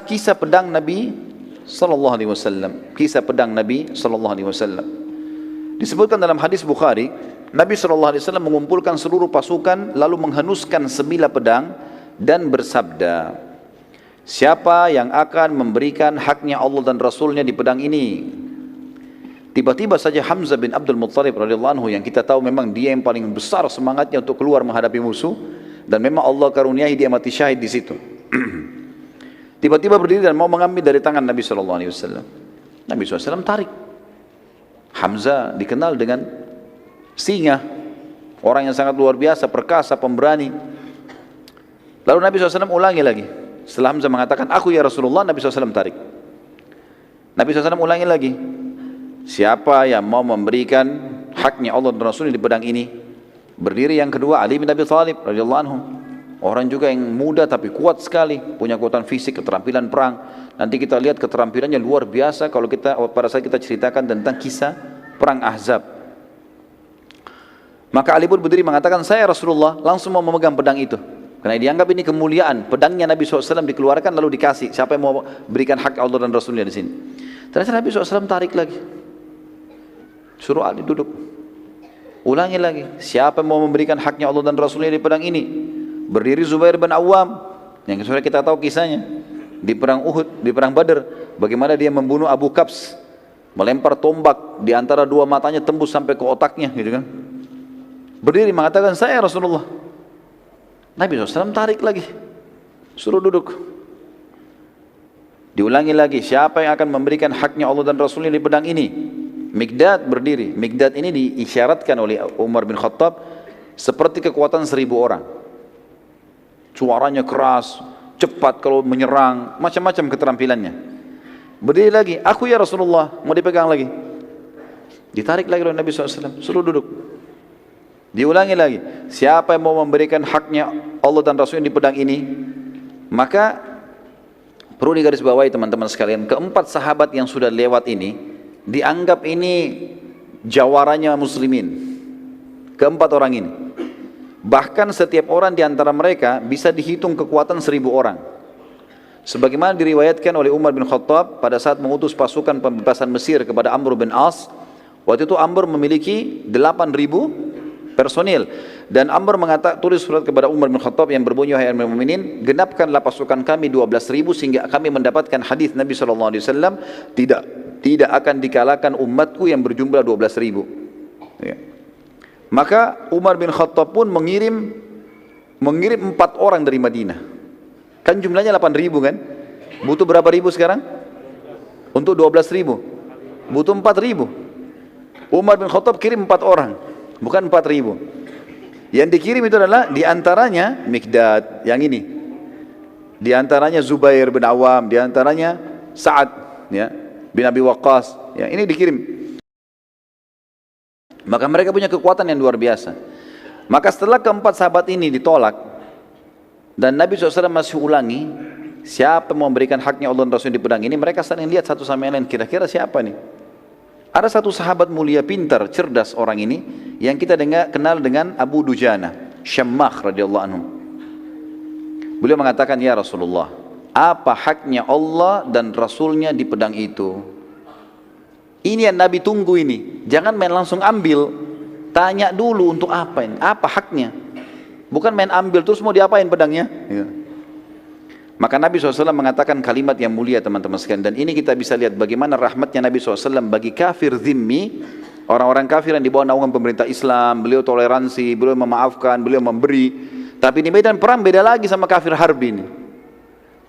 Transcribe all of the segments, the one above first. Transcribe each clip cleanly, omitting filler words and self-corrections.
kisah pedang Nabi sallallahu alaihi wasallam. Kisah pedang Nabi sallallahu alaihi wasallam. Disebutkan dalam hadis Bukhari, Nabi sallallahu alaihi wasallam mengumpulkan seluruh pasukan lalu menghenuskan sebilah pedang dan bersabda, siapa yang akan memberikan haknya Allah dan Rasulnya di pedang ini? Tiba-tiba saja Hamzah bin Abdul Muttalib radhiyallahu anhu, yang kita tahu memang dia yang paling besar semangatnya untuk keluar menghadapi musuh, dan memang Allah karuniai dia mati syahid di situ. Tiba-tiba berdiri dan mau mengambil dari tangan Nabi sallallahu alaihi wasallam. Nabi SAW tarik. Hamzah dikenal dengan singa, orang yang sangat luar biasa, perkasa, pemberani. Lalu Nabi SAW ulangi lagi. Setelah Hamzah mengatakan, aku ya Rasulullah, Nabi SAW tarik. Nabi SAW ulangi lagi. Siapa yang mau memberikan haknya Allah dan Rasulnya di pedang ini? Berdiri yang kedua Ali bin Abi Thalib radhiyallahu anhu. Orang juga yang muda tapi kuat sekali, punya kekuatan fisik, keterampilan perang. Nanti kita lihat keterampilannya luar biasa kalau pada saat kita ceritakan tentang kisah perang Ahzab. Maka Ali pun berdiri mengatakan, saya Rasulullah, langsung mau memegang pedang itu. Karena dianggap ini kemuliaan, pedangnya Nabi SAW dikeluarkan lalu dikasih. Siapa yang mau berikan hak Allah dan Rasulnya di sini? Ternyata Nabi SAW tarik lagi. Suruh Ali duduk. Ulangi lagi, siapa yang mau memberikan haknya Allah dan Rasulnya di pedang ini? Berdiri Zubair bin Awam, yang sudah kita tahu kisahnya di perang Uhud, di perang Badar, bagaimana dia membunuh Abu Kabs, melempar tombak di antara dua matanya tembus sampai ke otaknya, gitu kan? Berdiri mengatakan, saya Rasulullah. Nabi SAW tarik lagi, suruh duduk. Diulangi lagi, siapa yang akan memberikan haknya Allah dan Rasulnya di pedang ini? Mikdad berdiri. Mikdad ini diisyaratkan oleh Umar bin Khattab seperti kekuatan 1000 orang. Suaranya keras, cepat kalau menyerang, macam-macam keterampilannya. Berdiri lagi, aku ya Rasulullah, mau dipegang lagi. Ditarik lagi oleh Nabi SAW, suruh duduk. Diulangi lagi, siapa yang mau memberikan haknya Allah dan Rasulnya di pedang ini? Maka perlu digarisbawahi teman-teman sekalian, keempat sahabat yang sudah lewat ini dianggap ini jawaranya muslimin. Keempat orang ini, bahkan setiap orang di antara mereka bisa dihitung kekuatan 1000 orang. Sebagaimana diriwayatkan oleh Umar bin Khattab pada saat mengutus pasukan pembebasan Mesir kepada Amr bin As. Waktu itu Amr memiliki 8000 personil, dan Amr tulis surat kepada Umar bin Khattab yang berbunyi, wahai Amirul Mukminin, genapkanlah pasukan kami 12.000 sehingga kami mendapatkan hadis Nabi SAW, tidak akan dikalahkan umatku yang berjumlah 12.000. Ya. Maka Umar bin Khattab pun mengirim 4 orang dari Madinah. Kan jumlahnya 8.000 kan? Butuh berapa ribu sekarang? Untuk 12.000 butuh 4.000. Umar bin Khattab kirim 4 orang, bukan 4.000. Yang dikirim itu adalah diantaranya Mikdad, yang ini, diantaranya Zubair bin Awam, diantaranya Sa'ad ya, bin Abi Waqqas, ya, ini dikirim. Maka mereka punya kekuatan yang luar biasa. Maka setelah keempat sahabat ini ditolak dan Nabi SAW masih ulangi, siapa mau memberikan haknya Allah dan Rasul di pedang ini, mereka saling lihat satu sama lain, kira-kira siapa nih? Ada satu sahabat mulia, pintar, cerdas orang ini, yang kita kenal dengan Abu Dujana Syammah radhiyallahu anhu. Beliau mengatakan, ya Rasulullah, apa haknya Allah dan Rasulnya di pedang itu? Ini yang Nabi tunggu ini. Jangan main langsung ambil. Tanya dulu untuk apa ini? Apa haknya? Bukan main ambil terus mau diapain pedangnya? Ya. Maka Nabi SAW mengatakan kalimat yang mulia teman-teman sekalian. Dan ini kita bisa lihat bagaimana rahmatnya Nabi SAW bagi kafir zimmi. Orang-orang kafir yang di bawah naungan pemerintah Islam. Beliau toleransi, beliau memaafkan, beliau memberi. Tapi di medan perang beda lagi sama kafir harbi ini.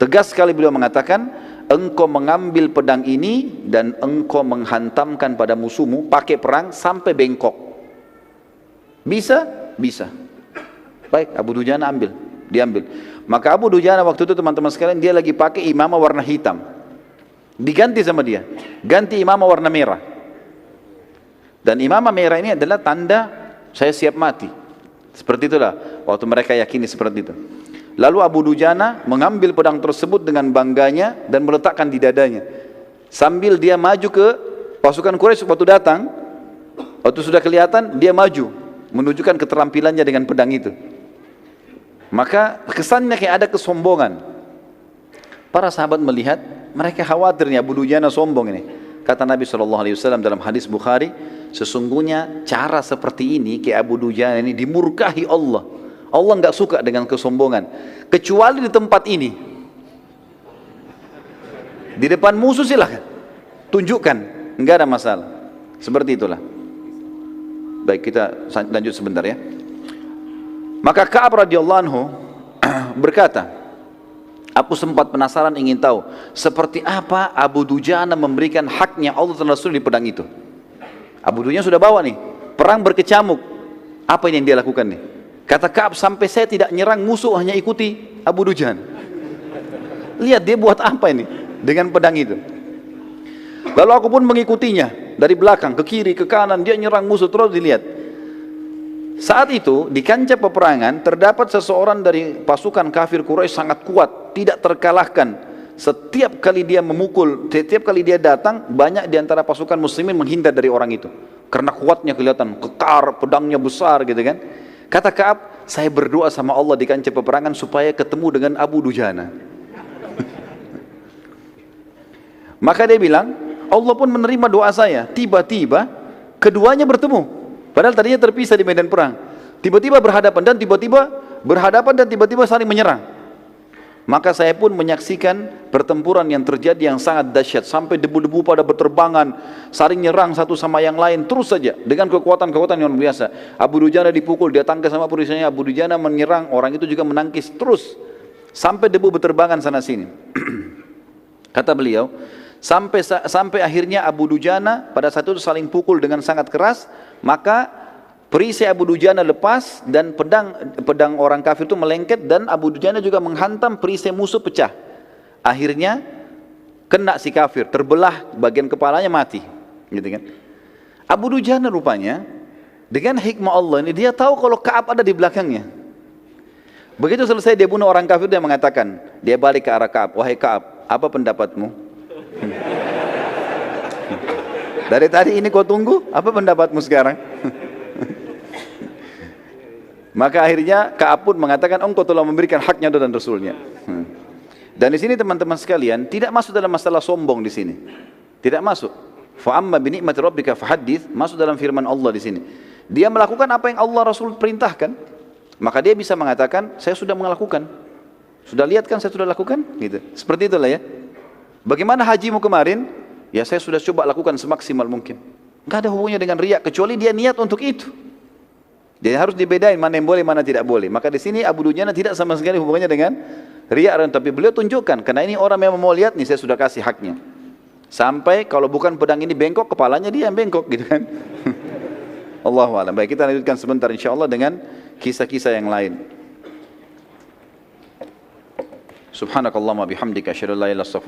Tegas sekali beliau mengatakan, engkau mengambil pedang ini dan engkau menghantamkan pada musuhmu pakai perang sampai bengkok. Bisa? Bisa. Baik, Abu Dujana diambil. Maka Abu Dujana waktu itu teman-teman sekalian, dia lagi pakai imamah warna hitam. Diganti sama dia, ganti imamah warna merah. Dan imamah merah ini adalah tanda saya siap mati. Seperti itulah waktu mereka yakini seperti itu. Lalu Abu Dujana mengambil pedang tersebut dengan bangganya dan meletakkan di dadanya. Sambil dia maju ke pasukan Quraisy waktu datang, waktu sudah kelihatan dia maju, menunjukkan keterampilannya dengan pedang itu. Maka kesannya kayak ada kesombongan. Para sahabat melihat, mereka khawatir nih Abu Dujana sombong ini. Kata Nabi SAW dalam hadis Bukhari, sesungguhnya cara seperti ini kayak Abu Dujana ini dimurkahi Allah. Allah nggak suka dengan kesombongan, kecuali di tempat ini. Di depan musuh silahkan tunjukkan, nggak ada masalah. Seperti itulah. Baik, kita lanjut sebentar ya. Maka Ka'ab radhiyallahu anhu berkata, aku sempat penasaran ingin tahu seperti apa Abu Dujana memberikan haknya Allah dan Rasul di pedang itu. Abu Dujana sudah bawa nih, perang berkecamuk. Apa yang dia lakukan nih? Kata Ka'ab, sampai saya tidak nyerang musuh, hanya ikuti Abu Dujana. Lihat dia buat apa ini dengan pedang itu. Lalu aku pun mengikutinya dari belakang, ke kiri, ke kanan, dia nyerang musuh, terus dilihat. Saat itu di kancah peperangan terdapat seseorang dari pasukan kafir Quraisy sangat kuat, tidak terkalahkan. Setiap kali dia memukul, setiap kali dia datang, banyak di antara pasukan muslimin menghindar dari orang itu. Karena kuatnya kelihatan, kekar, pedangnya besar gitu kan. Kata Ka'ab, saya berdoa sama Allah di kancah peperangan supaya ketemu dengan Abu Dujana. Maka dia bilang, Allah pun menerima doa saya. Tiba-tiba keduanya bertemu. Padahal tadinya terpisah di medan perang. Tiba-tiba berhadapan dan tiba-tiba saling menyerang. Maka saya pun menyaksikan pertempuran yang terjadi yang sangat dahsyat. Sampai debu-debu pada berterbangan, saling nyerang satu sama yang lain. Terus saja dengan kekuatan-kekuatan yang luar biasa. Abu Dujana dipukul, dia tangkis sama perisainya. Abu Dujana menyerang, orang itu juga menangkis. Terus sampai debu berterbangan sana sini. Kata beliau, sampai akhirnya Abu Dujana pada saat itu saling pukul dengan sangat keras. Maka perisai Abu Dujana lepas dan pedang orang kafir itu melengket, dan Abu Dujana juga menghantam perisai musuh, pecah. Akhirnya kena si kafir, terbelah bagian kepalanya, mati, gitu kan. Abu Dujana rupanya dengan hikmah Allah ini dia tahu kalau Ka'ab ada di belakangnya. Begitu selesai dia bunuh orang kafir, dia mengatakan, dia balik ke arah Ka'ab, wahai Ka'ab, apa pendapatmu? Dari tadi ini kau tunggu, apa pendapatmu sekarang? Maka akhirnya Ka'ab pun mengatakan, engkau telah memberikan haknya dan Rasulnya. Dan di sini teman-teman sekalian, tidak masuk dalam masalah sombong di sini. Tidak masuk. Fa amma bi ni'mati rabbika fahaddits, masuk dalam firman Allah di sini. Dia melakukan apa yang Allah Rasul perintahkan, maka dia bisa mengatakan, saya sudah melakukan. Sudah lihat kan saya sudah lakukan? Gitu. Seperti itulah ya. Bagaimana hajimu kemarin? Ya saya sudah coba lakukan semaksimal mungkin. Enggak ada hubungannya dengan riya, kecuali dia niat untuk itu. Jadi harus dibedain mana yang boleh, mana tidak boleh. Maka di sini Abu Dujana tidak sama sekali hubungannya dengan riya, tapi beliau tunjukkan karena ini orang yang mau lihat nih, saya sudah kasih haknya. Sampai kalau bukan pedang ini bengkok, kepalanya dia yang bengkok gitu kan. Allahu a'lam. Baik, kita lanjutkan sebentar insyaallah dengan kisah-kisah yang lain. Subhanakallahumma bihamdika asyhadu an la ilaha illa anta